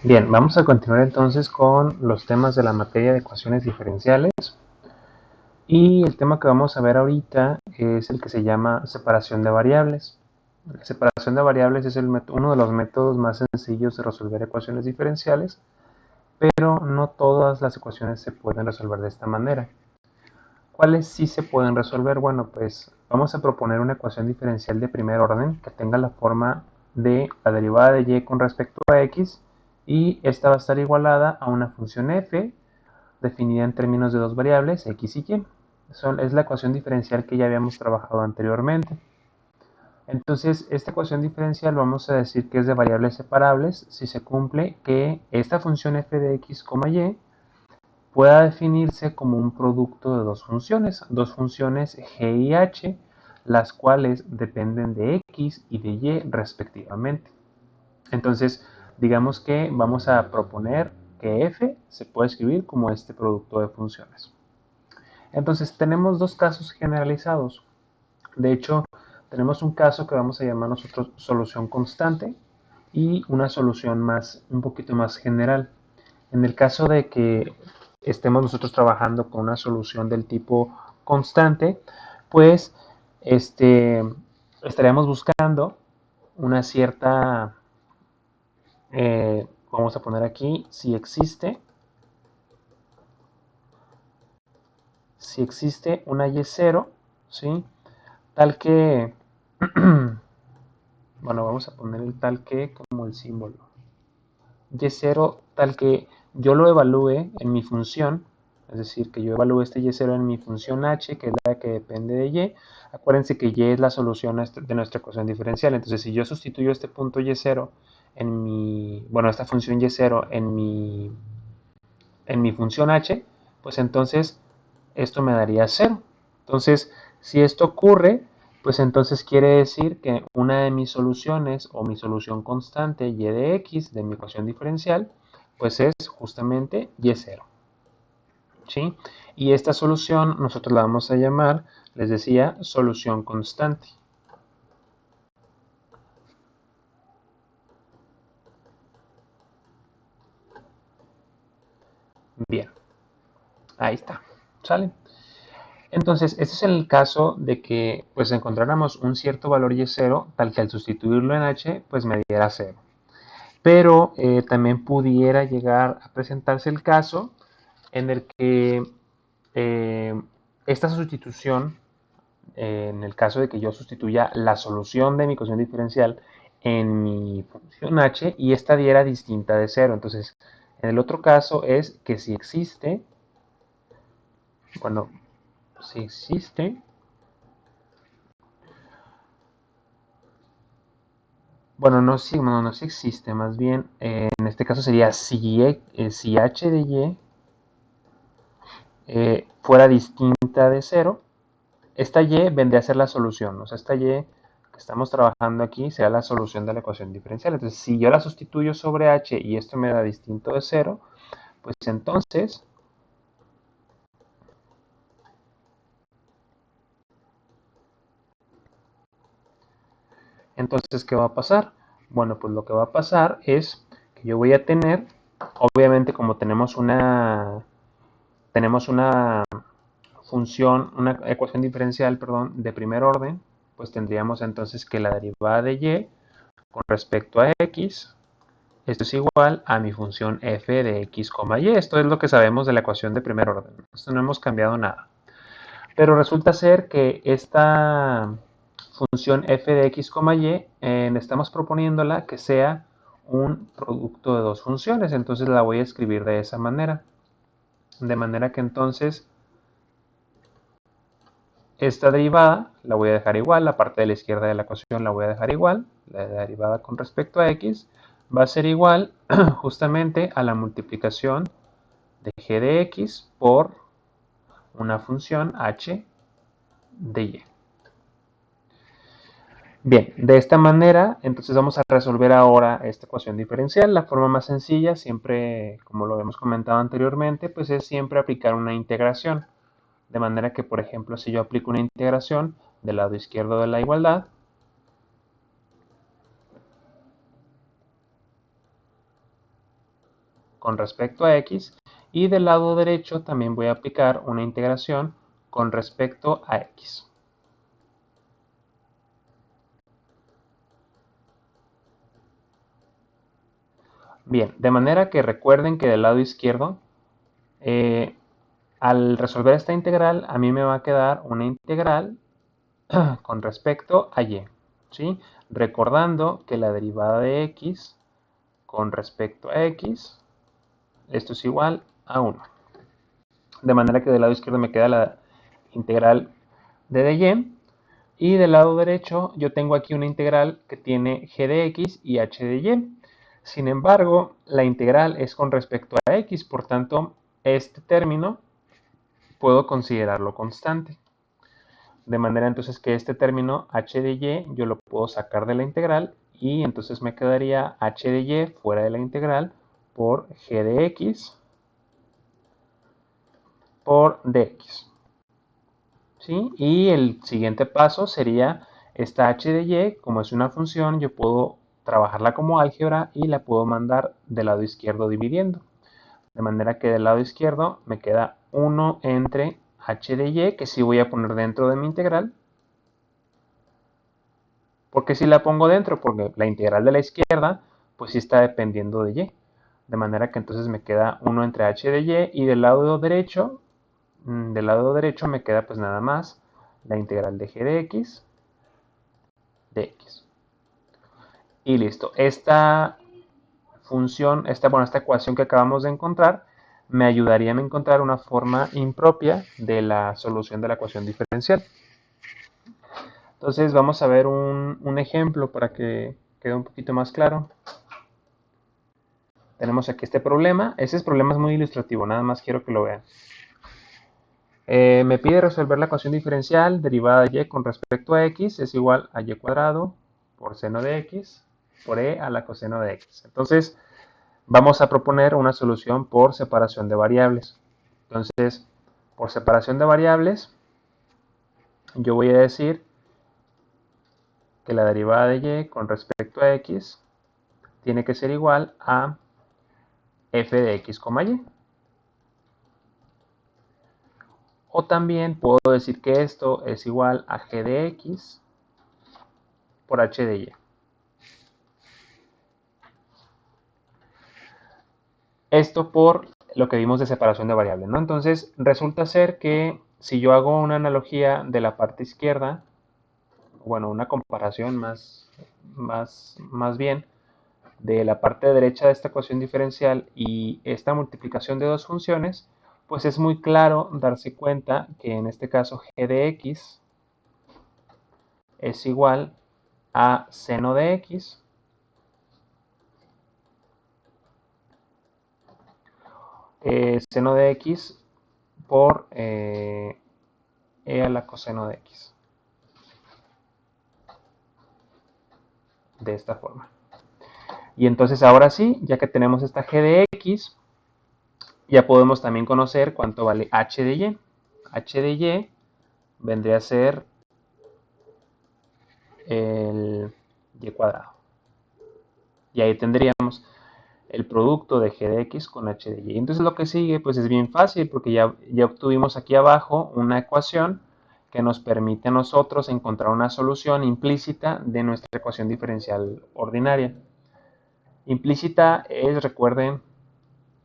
Bien, vamos a continuar entonces con los temas de la materia de ecuaciones diferenciales. Y el tema que vamos a ver ahorita es el que se llama separación de variables. La separación de variables es uno de los métodos más sencillos de resolver ecuaciones diferenciales, pero no todas las ecuaciones se pueden resolver de esta manera. ¿Cuáles sí se pueden resolver? Bueno, pues vamos a proponer una ecuación diferencial de primer orden que tenga la forma de la derivada de y con respecto a x, y esta va a estar igualada a una función f definida en términos de dos variables, x y y. Es la ecuación diferencial que ya habíamos trabajado anteriormente. Entonces, esta ecuación diferencial vamos a decir que es de variables separables si se cumple que esta función f de x, y pueda definirse como un producto de dos funciones g y h, las cuales dependen de x y de y respectivamente. Entonces, digamos que vamos a proponer que f se puede escribir como este producto de funciones. Entonces, tenemos dos casos generalizados. De hecho, tenemos un caso que vamos a llamar nosotros solución constante y una solución un poquito más general. En el caso de que estemos nosotros trabajando con una solución del tipo constante, pues estaríamos buscando una cierta, vamos a poner aquí, si existe una y0, ¿sí? Tal que, bueno, vamos a poner el tal que como el símbolo. Y0 tal que yo lo evalúe en mi función, es decir, que yo evalúe este Y0 en mi función h, que es la que depende de Y. Acuérdense que Y es la solución de nuestra ecuación diferencial. Entonces, si yo sustituyo este punto Y0 en esta función Y0 en mi función h, pues entonces esto me daría 0. Entonces, si esto ocurre, pues entonces quiere decir que una de mis soluciones o mi solución constante y de x de mi ecuación diferencial, pues es justamente y0. ¿Sí? Y esta solución nosotros la vamos a llamar, les decía, solución constante. Bien, ahí está. ¿Sale? Entonces, este es el caso de que pues encontráramos un cierto valor y0 tal que al sustituirlo en h pues me diera 0. Pero también pudiera llegar a presentarse el caso en el que esta sustitución, en el caso de que yo sustituya la solución de mi ecuación diferencial en mi función h y esta diera distinta de 0. Entonces, en el otro caso es que si existe, bueno, si existe, bueno, no, sí, bueno, no si existe, más bien, en este caso sería si h de y fuera distinta de 0, esta y vendría a ser la solución. O sea, esta y que estamos trabajando aquí será la solución de la ecuación diferencial. Entonces, si yo la sustituyo sobre h y esto me da distinto de 0, pues entonces, ¿qué va a pasar? Bueno, pues lo que va a pasar es que yo voy a tener, obviamente como tenemos una función, una ecuación diferencial, perdón, de primer orden, pues tendríamos entonces que la derivada de y con respecto a x, esto es igual a mi función f de x, y. Esto es lo que sabemos de la ecuación de primer orden. Esto no hemos cambiado nada. Pero resulta ser que esta función f de x, y estamos proponiéndola que sea un producto de dos funciones. Entonces la voy a escribir de esa manera. De manera que entonces esta derivada la voy a dejar igual, la parte de la izquierda de la ecuación la voy a dejar igual, la derivada con respecto a x va a ser igual justamente a la multiplicación de g de x por una función h de y. Bien, de esta manera entonces vamos a resolver ahora esta ecuación diferencial. La forma más sencilla, siempre como lo hemos comentado anteriormente, pues es siempre aplicar una integración. De manera que, por ejemplo, si yo aplico una integración del lado izquierdo de la igualdad, con respecto a x, y del lado derecho también voy a aplicar una integración con respecto a x. Bien, de manera que recuerden que del lado izquierdo, al resolver esta integral, a mí me va a quedar una integral con respecto a y, ¿sí? Recordando que la derivada de x con respecto a x, esto es igual a 1. De manera que del lado izquierdo me queda la integral de dy, y del lado derecho yo tengo aquí una integral que tiene g de x y h de y. Sin embargo, la integral es con respecto a x, por tanto, este término puedo considerarlo constante. De manera entonces que este término h de y yo lo puedo sacar de la integral, y entonces me quedaría h de y fuera de la integral por g de x por dx. ¿Sí? Y el siguiente paso sería esta h de y, como es una función, yo puedo trabajarla como álgebra y la puedo mandar del lado izquierdo dividiendo. De manera que del lado izquierdo me queda 1 entre h de y, que sí voy a poner dentro de mi integral. ¿Por qué si la pongo dentro? Porque la integral de la izquierda, pues sí está dependiendo de y. De manera que entonces me queda 1 entre h de y del lado derecho me queda pues nada más la integral de g de x de x. Y listo. Esta función, esta ecuación que acabamos de encontrar, me ayudaría a encontrar una forma impropia de la solución de la ecuación diferencial. Entonces vamos a ver un ejemplo para que quede un poquito más claro. Tenemos aquí este problema. Ese problema es muy ilustrativo, nada más quiero que lo vean. Me pide resolver la ecuación diferencial derivada de y con respecto a x es igual a y cuadrado por seno de x por e a la coseno de x. Entonces, vamos a proponer una solución por separación de variables. Entonces, por separación de variables, yo voy a decir que la derivada de y con respecto a x tiene que ser igual a f de x, y. O también puedo decir que esto es igual a g de x por h de y. Esto por lo que vimos de separación de variables, ¿no? Entonces, resulta ser que si yo hago una analogía de la parte izquierda, bueno, una comparación más bien de la parte derecha de esta ecuación diferencial y esta multiplicación de dos funciones, pues es muy claro darse cuenta que en este caso g de x es igual a seno de x seno de x por e a la coseno de x. De esta forma. Y entonces ahora sí, ya que tenemos esta g de x, ya podemos también conocer cuánto vale h de y. H de y vendría a ser el y cuadrado. Y ahí tendríamos el producto de g de x con h de y. Entonces lo que sigue pues es bien fácil, porque ya obtuvimos aquí abajo una ecuación que nos permite a nosotros encontrar una solución implícita de nuestra ecuación diferencial ordinaria. Implícita es, recuerden,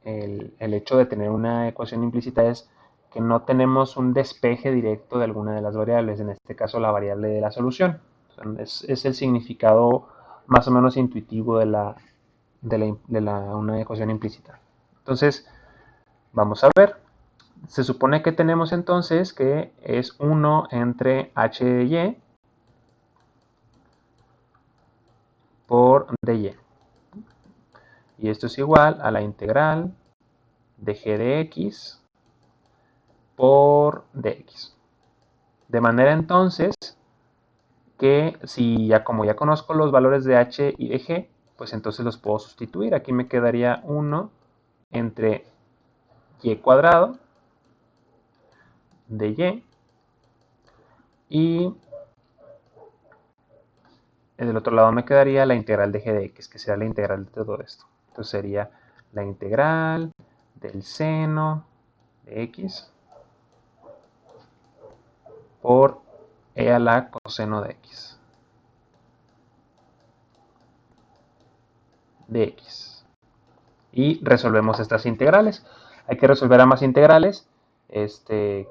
el hecho de tener una ecuación implícita es que no tenemos un despeje directo de alguna de las variables, en este caso la variable de la solución. Es el significado más o menos intuitivo de una ecuación implícita. Entonces, vamos a ver. Se supone que tenemos entonces que es 1 entre h de y por dy. Y esto es igual a la integral de g de x por dx. De manera entonces que si como ya conozco los valores de h y de g, pues entonces los puedo sustituir. Aquí me quedaría 1 entre y cuadrado de y del otro lado me quedaría la integral de g de x, que será la integral de todo esto. Entonces sería la integral del seno de x por e a la coseno de x. De x. Y resolvemos estas integrales. Hay que resolver ambas integrales,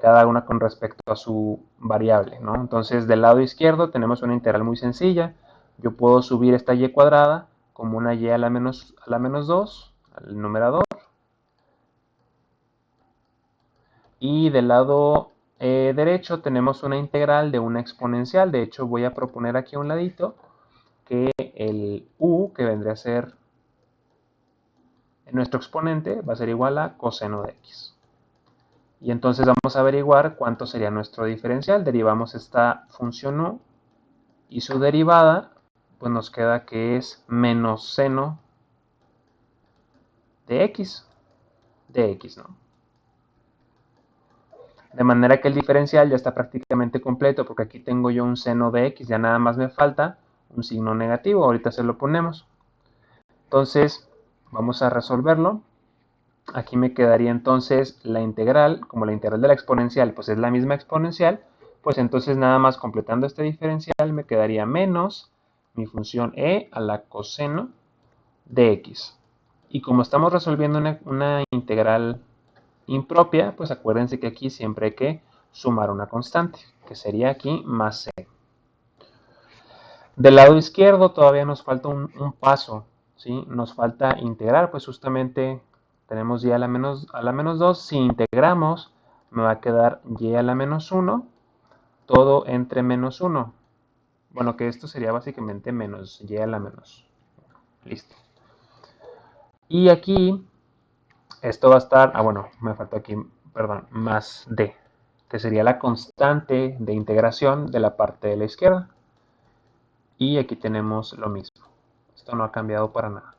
cada una con respecto a su variable, ¿no? Entonces, del lado izquierdo tenemos una integral muy sencilla. Yo puedo subir esta y cuadrada como una y a la menos 2 al numerador. Y del lado derecho tenemos una integral de una exponencial. De hecho, voy a proponer aquí a un ladito que el u, que vendría a ser nuestro exponente, va a ser igual a coseno de x. Y entonces vamos a averiguar cuánto sería nuestro diferencial. Derivamos esta función u y su derivada, pues nos queda que es menos seno de x, ¿no? De manera que el diferencial ya está prácticamente completo, porque aquí tengo yo un seno de x, ya nada más me falta un signo negativo, ahorita se lo ponemos. Entonces, vamos a resolverlo. Aquí me quedaría entonces la integral, como la integral de la exponencial, pues es la misma exponencial, pues entonces nada más completando este diferencial me quedaría menos mi función e a la coseno de x. Y como estamos resolviendo una integral impropia, pues acuérdense que aquí siempre hay que sumar una constante, que sería aquí más c. Del lado izquierdo todavía nos falta un paso, ¿sí? Nos falta integrar, pues justamente tenemos y a la menos 2. Si integramos, me va a quedar y a la menos 1, todo entre menos 1. Bueno, que esto sería básicamente menos y a la menos. Listo. Y aquí, esto va a estar, bueno, me faltó aquí, perdón, más d, que sería la constante de integración de la parte de la izquierda. Y aquí tenemos lo mismo. Esto no ha cambiado para nada.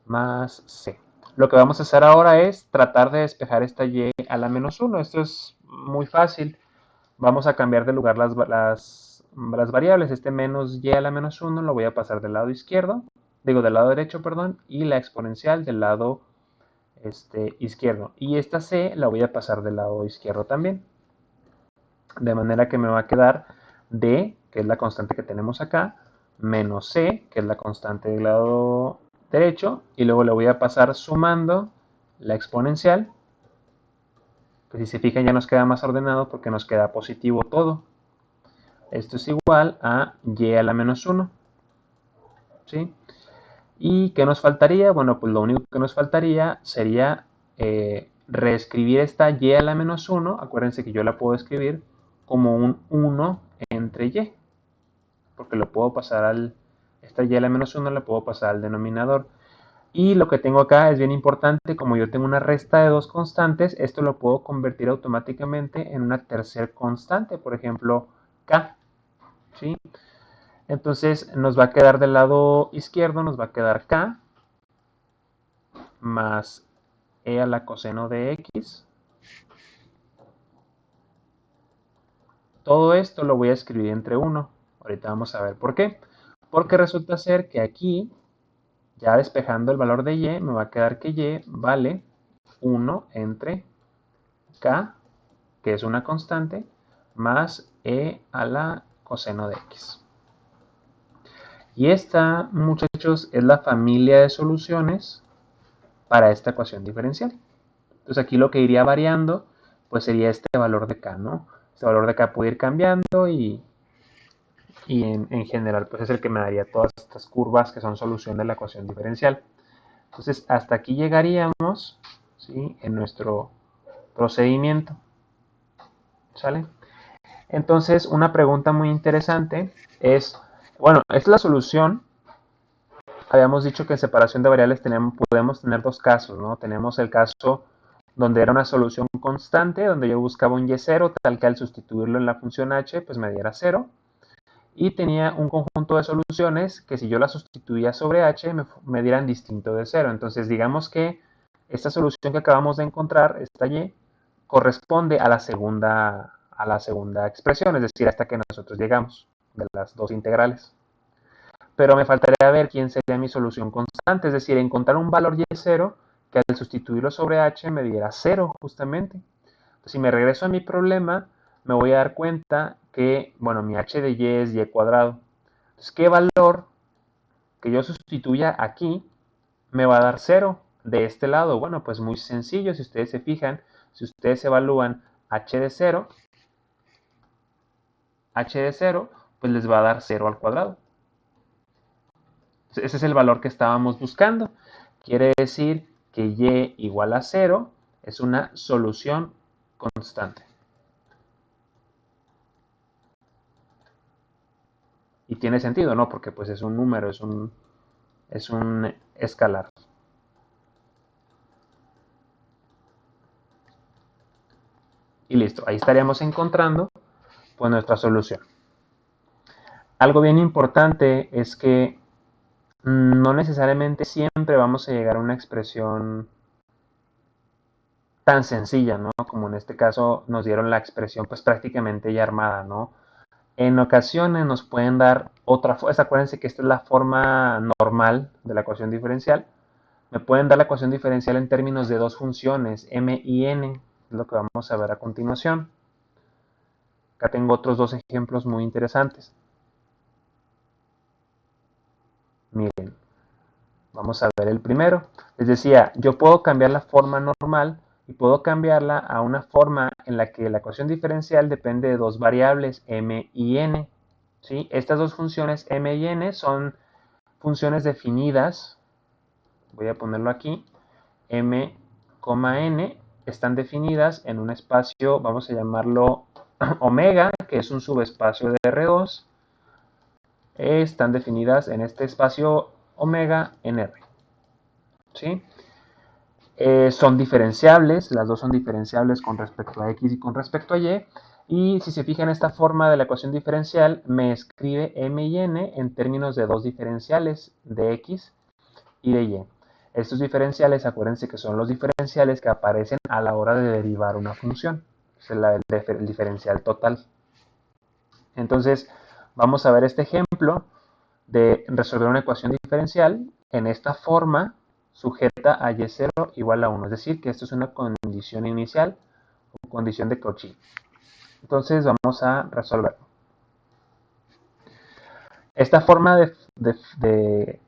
Más c. Lo que vamos a hacer ahora es tratar de despejar esta y a la menos 1. Esto es muy fácil. Vamos a cambiar de lugar las variables. Este menos y a la menos 1 lo voy a pasar del lado izquierdo, del lado derecho, perdón, y la exponencial del lado izquierdo. Y esta c la voy a pasar del lado izquierdo también. De manera que me va a quedar d, que es la constante que tenemos acá, menos c, que es la constante del lado derecho, y luego le voy a pasar sumando la exponencial, que si se fijan ya nos queda más ordenado porque nos queda positivo todo. Esto es igual a y a la menos 1. ¿Sí? ¿Y qué nos faltaría? Bueno, pues lo único que nos faltaría sería reescribir esta y a la menos 1. Acuérdense que yo la puedo escribir como un 1 entre y, porque lo puedo pasar esta y a la menos 1 la puedo pasar al denominador. Y lo que tengo acá es bien importante, como yo tengo una resta de dos constantes, esto lo puedo convertir automáticamente en una tercera constante, por ejemplo, k. ¿Sí? Entonces nos va a quedar del lado izquierdo, nos va a quedar k más e a la coseno de x. Todo esto lo voy a escribir entre 1. Ahorita vamos a ver por qué. Porque resulta ser que aquí, ya despejando el valor de y, me va a quedar que y vale 1 entre k, que es una constante, más e a la coseno de x. Y esta, muchachos, es la familia de soluciones para esta ecuación diferencial. Entonces aquí lo que iría variando, pues sería este valor de k, ¿no? Este valor de k puede ir cambiando y en general pues es el que me daría todas estas curvas que son solución de la ecuación diferencial. Entonces hasta aquí llegaríamos, ¿sí?, en nuestro procedimiento. ¿Sale? Entonces una pregunta muy interesante es, bueno, esta es la solución. Habíamos dicho que en separación de variables podemos tener dos casos, ¿no? Tenemos el caso donde era una solución constante, donde yo buscaba un y0, tal que al sustituirlo en la función h, pues me diera 0. Y tenía un conjunto de soluciones que si yo las sustituía sobre h, me dieran distinto de 0. Entonces digamos que esta solución que acabamos de encontrar, esta y, corresponde a la segunda expresión, es decir, hasta que nosotros llegamos de las dos integrales. pero me faltaría ver quién sería mi solución constante, es decir, encontrar un valor y0 que al sustituirlo sobre h me diera 0 justamente. Entonces, si me regreso a mi problema, me voy a dar cuenta que, bueno, mi h de y es y cuadrado. Entonces, ¿qué valor que yo sustituya aquí me va a dar 0 de este lado? Bueno, pues muy sencillo, si ustedes se fijan, si ustedes evalúan h de 0, pues les va a dar 0 al cuadrado. Ese es el valor que estábamos buscando. Quiere decir que y igual a 0 es una solución constante. Y tiene sentido, ¿no? Porque pues es un número, es un escalar. Y listo, ahí estaríamos encontrando pues nuestra solución. Algo bien importante es que no necesariamente siempre vamos a llegar a una expresión tan sencilla, ¿no? Como en este caso nos dieron la expresión pues prácticamente ya armada, ¿no? En ocasiones nos pueden dar otra forma, acuérdense que esta es la forma normal de la ecuación diferencial. Me pueden dar la ecuación diferencial en términos de dos funciones, m y n, es lo que vamos a ver a continuación. Acá tengo otros dos ejemplos muy interesantes. Miren, vamos a ver el primero. Les decía, yo puedo cambiar la forma normal y puedo cambiarla a una forma en la que la ecuación diferencial depende de dos variables, m y n. ¿Sí? Estas dos funciones, m y n, son funciones definidas. Voy a ponerlo aquí. M, n están definidas en un espacio, vamos a llamarlo omega, que es un subespacio de R2. Están definidas en este espacio omega en R. ¿Sí? Son diferenciables, las dos son diferenciables con respecto a x y con respecto a y. Y si se fijan, esta forma de la ecuación diferencial me escribe m y n en términos de dos diferenciales, de x y de y. Estos diferenciales, acuérdense que son los diferenciales que aparecen a la hora de derivar una función. Es el diferencial total. Entonces, vamos a ver este ejemplo de resolver una ecuación diferencial en esta forma sujeta a y0 igual a 1. Es decir, que esto es una condición inicial o condición de Cauchy. Entonces, vamos a resolverlo. Esta forma de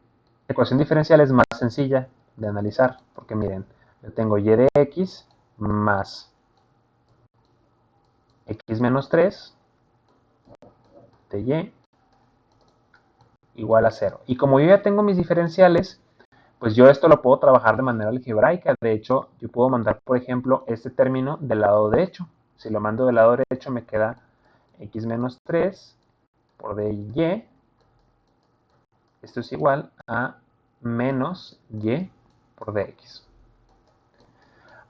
ecuación diferencial es más sencilla de analizar, porque miren, yo tengo y de x más x menos 3 de y igual a 0. Y como yo ya tengo mis diferenciales, pues yo esto lo puedo trabajar de manera algebraica. De hecho, yo puedo mandar, por ejemplo, este término del lado derecho. Si lo mando del lado derecho me queda x menos 3 por dy. Esto es igual a menos y por dx.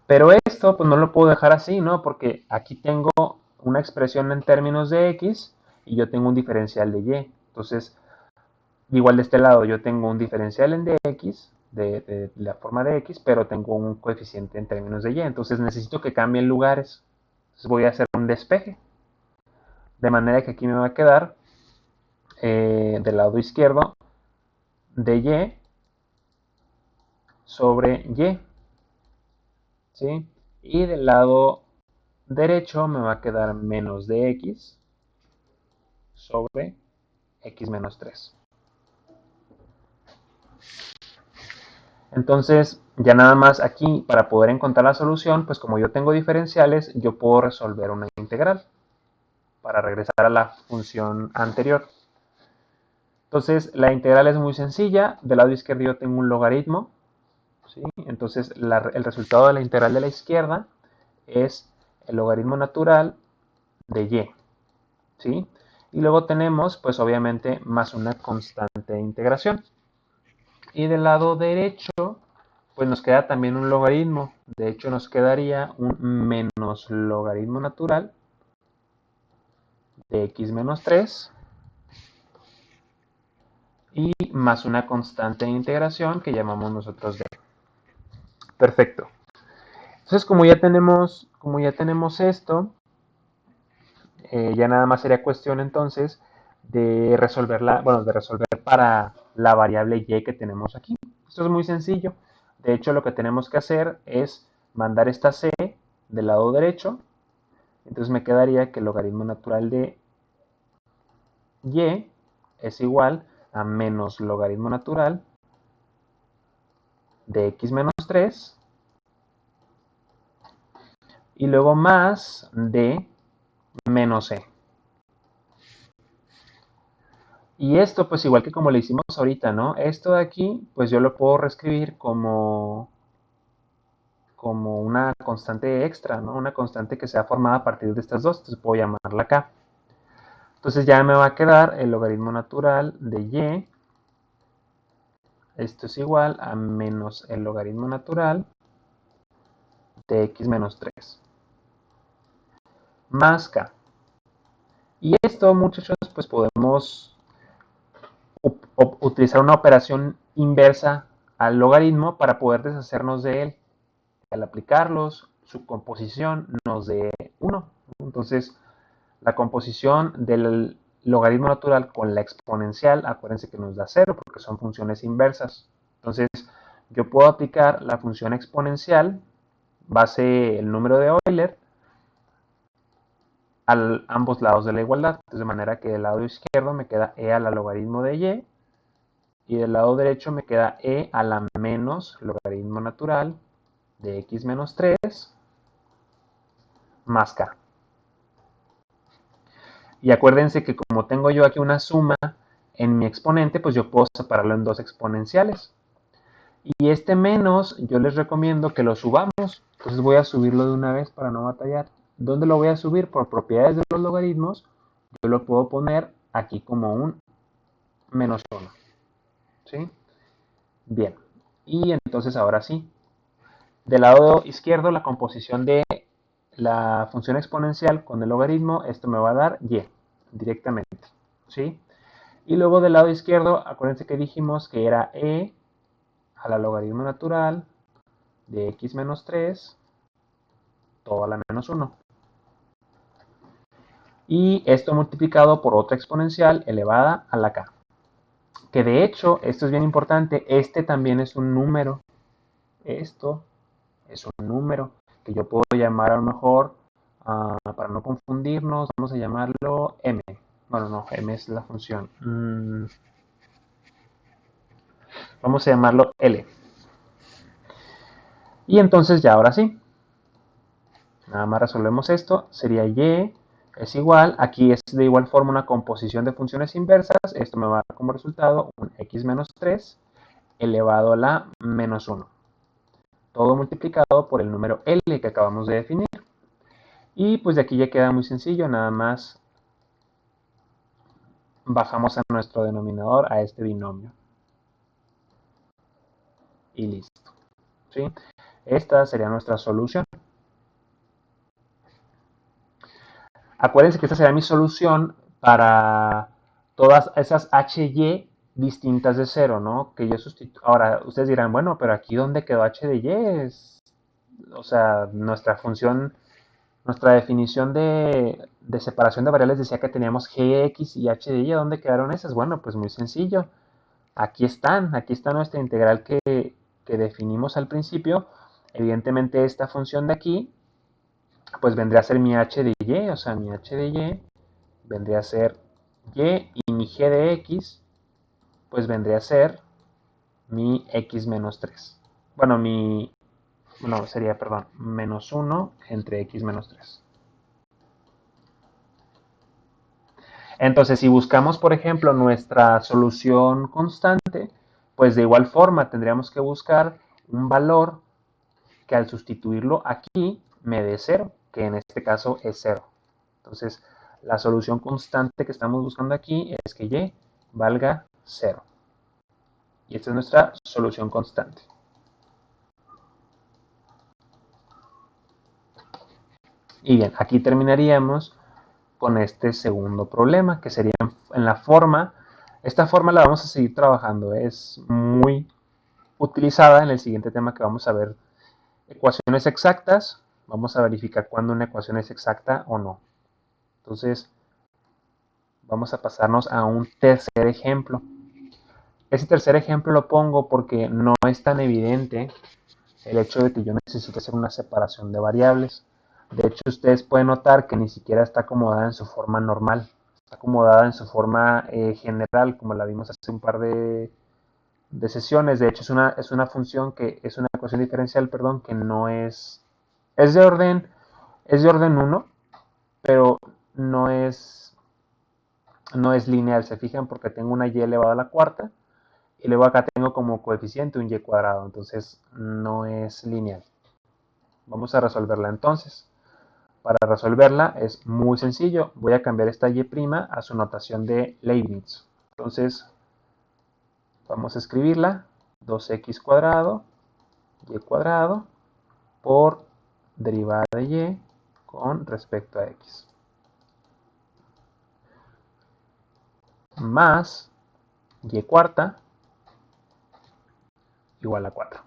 Pero esto pues no lo puedo dejar así, ¿no? Porque aquí tengo una expresión en términos de x y yo tengo un diferencial de y. Entonces, igual de este lado yo tengo un diferencial en dx, de la forma de x, pero tengo un coeficiente en términos de y. Entonces necesito que cambien lugares. Entonces voy a hacer un despeje. De manera que aquí me va a quedar del lado izquierdo de y sobre y. ¿Sí? Y del lado derecho me va a quedar menos de x sobre x menos 3. Entonces, ya nada más aquí, para poder encontrar la solución, pues como yo tengo diferenciales, yo puedo resolver una integral para regresar a la función anterior. Entonces, la integral es muy sencilla. Del lado izquierdo yo tengo un logaritmo, ¿sí? Entonces, el resultado de la integral de la izquierda es el logaritmo natural de y, ¿sí? Y luego tenemos, pues obviamente, más una constante de integración. Y del lado derecho, pues nos queda también un logaritmo. De hecho, nos quedaría un menos logaritmo natural de x menos 3 y más una constante de integración que llamamos nosotros d. Perfecto. Entonces, como ya tenemos esto, ya nada más sería cuestión entonces de resolver para la variable y que tenemos aquí. Esto es muy sencillo. De hecho, lo que tenemos que hacer es mandar esta c del lado derecho. Entonces me quedaría que el logaritmo natural de y es igual a menos logaritmo natural de x menos 3 y luego más de menos e. Y esto, pues igual que como lo hicimos ahorita, ¿no? Esto de aquí, pues yo lo puedo reescribir como una constante extra, ¿no? Una constante que sea formada a partir de estas dos, entonces puedo llamarla k. Entonces ya me va a quedar el logaritmo natural de y. Esto es igual a menos el logaritmo natural de x menos 3 más k. Y esto, muchachos, pues podemos utilizar una operación inversa al logaritmo para poder deshacernos de él. Al aplicarlos, su composición nos dé 1. Entonces, la composición del logaritmo natural con la exponencial, acuérdense que nos da 0 porque son funciones inversas. Entonces, yo puedo aplicar la función exponencial, base el número de Euler, a ambos lados de la igualdad. Entonces, de manera que del lado izquierdo me queda e a la logaritmo de y del lado derecho me queda e a la menos logaritmo natural de x menos 3 más k. Y acuérdense que como tengo yo aquí una suma en mi exponente, pues yo puedo separarlo en dos exponenciales. Y este menos yo les recomiendo que lo subamos. Entonces voy a subirlo de una vez para no batallar. ¿Dónde lo voy a subir? Por propiedades de los logaritmos, yo lo puedo poner aquí como un menos 1. ¿Sí? Bien. Y entonces ahora sí. Del lado izquierdo, la composición de la función exponencial con el logaritmo, esto me va a dar y directamente. ¿Sí? Y luego del lado izquierdo, acuérdense que dijimos que era e a la logaritmo natural de x menos 3, todo a la menos 1. Y esto multiplicado por otra exponencial elevada a la k. Que de hecho, esto es bien importante, este también es un número. Esto es un número que yo puedo llamar a lo mejor, para no confundirnos, vamos a llamarlo m. Bueno, no, m es la función. Vamos a llamarlo L. Y entonces ya ahora sí, nada más resolvemos esto, sería y es igual, aquí es de igual forma una composición de funciones inversas, esto me va a dar como resultado un x menos 3 elevado a la menos 1. Todo multiplicado por el número L que acabamos de definir. Y pues de aquí ya queda muy sencillo, nada más bajamos a nuestro denominador a este binomio. Y listo. ¿Sí? Esta sería nuestra solución. Acuérdense que esta será mi solución para todas esas hy distintas de 0, ¿no? Que yo sustituyo. Ahora, ustedes dirán, bueno, pero aquí ¿dónde quedó h de y? O sea, nuestra función, nuestra definición de separación de variables decía que teníamos gx y h de y. ¿Dónde quedaron esas? Bueno, pues muy sencillo. Aquí está nuestra integral que definimos al principio. Evidentemente esta función de aquí, pues vendría a ser mi h de y, o sea, mi h de y vendría a ser y mi g de x, pues vendría a ser mi x menos 3. Bueno, sería, perdón, menos 1 entre x menos 3. Entonces, si buscamos, por ejemplo, nuestra solución constante, pues de igual forma tendríamos que buscar un valor que al sustituirlo aquí me dé 0, que en este caso es 0. Entonces, la solución constante que estamos buscando aquí es que y valga 0. Y esta es nuestra solución constante. Y bien, aquí terminaríamos con este segundo problema, que sería en la forma. Esta forma la vamos a seguir trabajando, es muy utilizada en el siguiente tema que vamos a ver. Ecuaciones exactas, vamos a verificar cuándo una ecuación es exacta o no. Entonces, vamos a pasarnos a un tercer ejemplo. Ese tercer ejemplo lo pongo porque no es tan evidente el hecho de que yo necesite hacer una separación de variables. De hecho, ustedes pueden notar que ni siquiera está acomodada en su forma normal. Está acomodada en su forma general, como la vimos hace un par de sesiones. De hecho, es una función que es una ecuación diferencial, perdón, que no es... Es de orden 1, pero no es, no es lineal. Se fijan porque tengo una y elevado a la cuarta y luego acá tengo como coeficiente un y cuadrado. Entonces, no es lineal. Vamos a resolverla entonces. Para resolverla es muy sencillo. Voy a cambiar esta y' a su notación de Leibniz. Entonces, vamos a escribirla. 2x cuadrado, y cuadrado, por derivada de y con respecto a x. Más y cuarta igual a 4.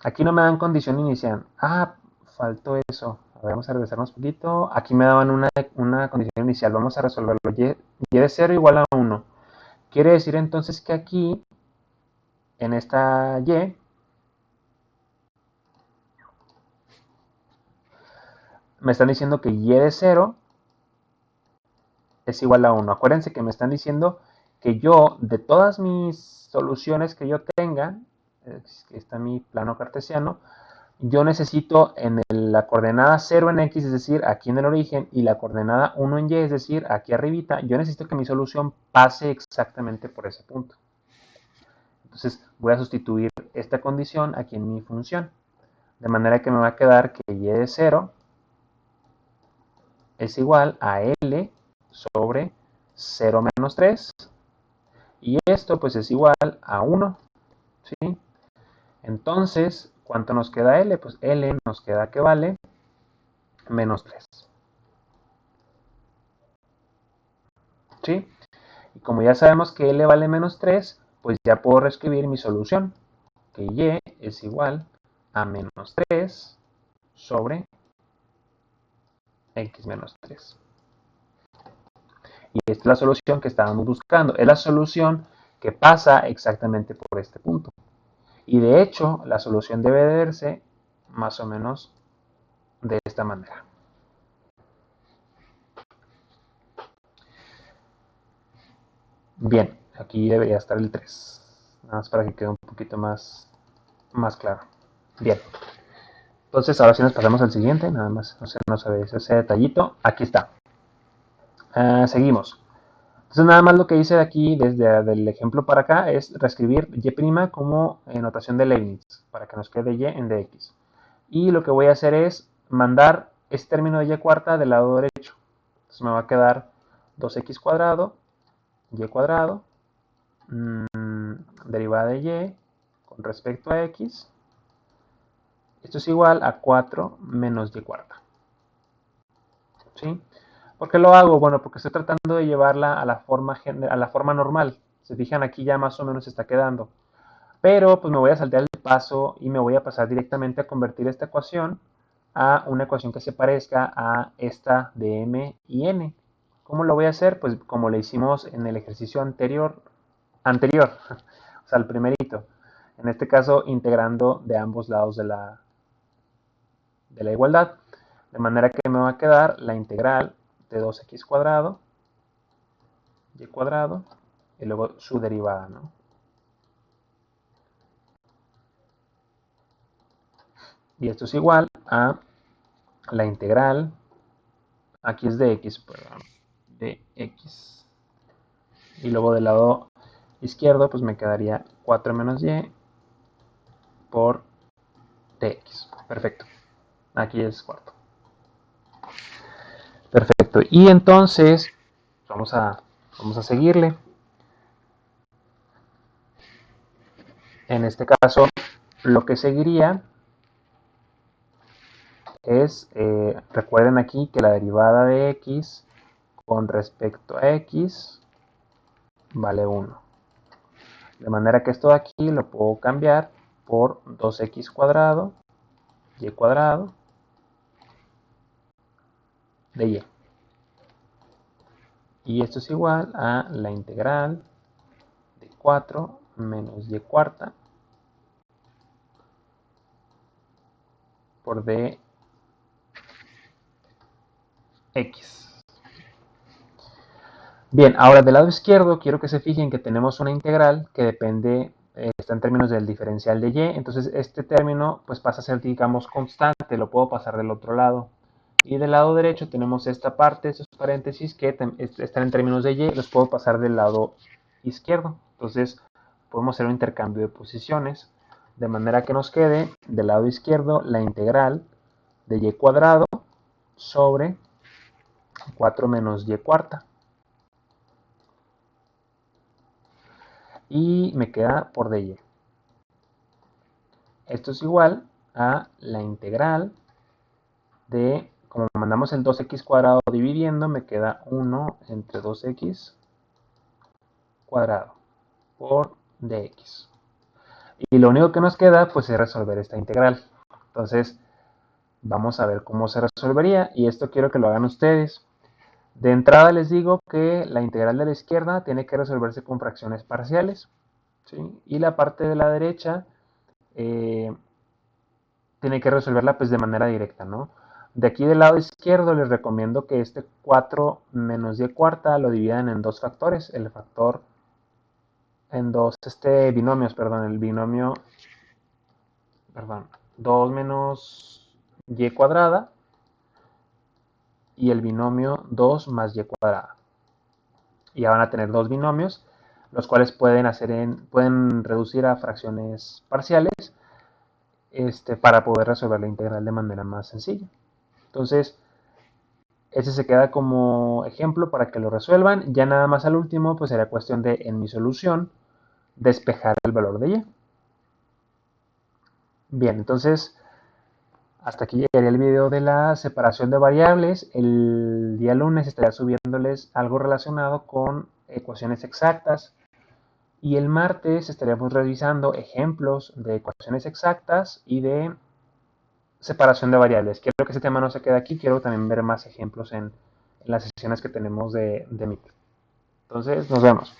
Aquí no me dan condición inicial. Ah, faltó eso. A ver, vamos a regresarnos un poquito. Aquí me daban una condición inicial. Vamos a resolverlo. Y de 0 igual a 1. Quiere decir entonces que aquí, en esta y, me están diciendo que y de 0 es igual a 1. Acuérdense que me están diciendo que yo, de todas mis soluciones que yo tenga, que está mi plano cartesiano, yo necesito en la coordenada 0 en x, es decir, aquí en el origen, y la coordenada 1 en y, es decir, aquí arribita, yo necesito que mi solución pase exactamente por ese punto. Entonces voy a sustituir esta condición aquí en mi función, de manera que me va a quedar que y de 0 es igual a L sobre 0 menos 3, y esto pues es igual a 1, ¿sí? Entonces, ¿cuánto nos queda L? Pues L nos queda que vale menos 3, ¿sí? Y como ya sabemos que L vale menos 3, pues ya puedo reescribir mi solución, que Y es igual a menos 3 sobre X menos 3. Y esta es la solución que estábamos buscando. Es la solución que pasa exactamente por este punto. Y de hecho, la solución debe de verse más o menos de esta manera. Bien, aquí debería estar el 3. Nada más para que quede un poquito más claro. Bien. Entonces, ahora sí nos pasamos al siguiente. Nada más, no se ve ese detallito. Aquí está. Seguimos. Entonces nada más lo que hice de aquí, desde el ejemplo para acá, es reescribir y' como notación de Leibniz, para que nos quede y en dx. Y lo que voy a hacer es mandar este término de y cuarta del lado derecho. Entonces me va a quedar 2x cuadrado, y cuadrado, derivada de y con respecto a x. Esto es igual a 4 menos y cuarta. ¿Sí? ¿Por qué lo hago? Bueno, porque estoy tratando de llevarla a la forma normal. Se fijan, aquí ya más o menos se está quedando. Pero pues me voy a saltar el paso y me voy a pasar directamente a convertir esta ecuación a una ecuación que se parezca a esta de m y n. ¿Cómo lo voy a hacer? Pues como lo hicimos en el ejercicio anterior, o sea, el primerito. En este caso, integrando de ambos lados de la igualdad. De manera que me va a quedar la integral de 2x cuadrado, y cuadrado, y luego su derivada, ¿no? Y esto es igual a la integral, aquí es de x, perdón, de x. Y luego del lado izquierdo, pues me quedaría 4 menos y por dx. Perfecto. Aquí es cuarto. Perfecto. Y entonces, vamos a seguirle. En este caso, lo que seguiría es, recuerden aquí que la derivada de x con respecto a x vale 1. De manera que esto de aquí lo puedo cambiar por 2x cuadrado, y cuadrado de y. Y esto es igual a la integral 4 menos y cuarta por dx. Bien, ahora del lado izquierdo quiero que se fijen que tenemos una integral que depende, está en términos del diferencial de y, entonces este término pues pasa a ser, digamos, constante, lo puedo pasar del otro lado. Y del lado derecho tenemos esta parte, estos paréntesis que están en términos de y, los puedo pasar del lado izquierdo. Entonces podemos hacer un intercambio de posiciones, de manera que nos quede del lado izquierdo la integral de y cuadrado sobre 4 menos y cuarta. Y me queda por dy. Esto es igual a la integral de, como mandamos el 2x cuadrado dividiendo, me queda 1 entre 2x cuadrado por dx. Y lo único que nos queda pues es resolver esta integral. Entonces vamos a ver cómo se resolvería, y esto quiero que lo hagan ustedes. De entrada les digo que la integral de la izquierda tiene que resolverse con fracciones parciales, ¿sí? Y la parte de la derecha tiene que resolverla pues de manera directa, ¿no? De aquí del lado izquierdo les recomiendo que este 4 menos y cuarta lo dividan en dos factores, el factor en dos binomios, perdón, el binomio, perdón, 2 menos y cuadrada y el binomio 2 más y cuadrada. Y ya van a tener dos binomios, los cuales pueden reducir a fracciones parciales para poder resolver la integral de manera más sencilla. Entonces, ese se queda como ejemplo para que lo resuelvan. Ya nada más al último, pues será cuestión de, en mi solución, despejar el valor de y. Bien, entonces, hasta aquí llegaría el video de la separación de variables. El día lunes estaré subiéndoles algo relacionado con ecuaciones exactas. Y el martes estaríamos revisando ejemplos de ecuaciones exactas y de separación de variables. Quiero que ese tema no se quede aquí, quiero también ver más ejemplos en las sesiones que tenemos de Meet. Entonces, nos vemos.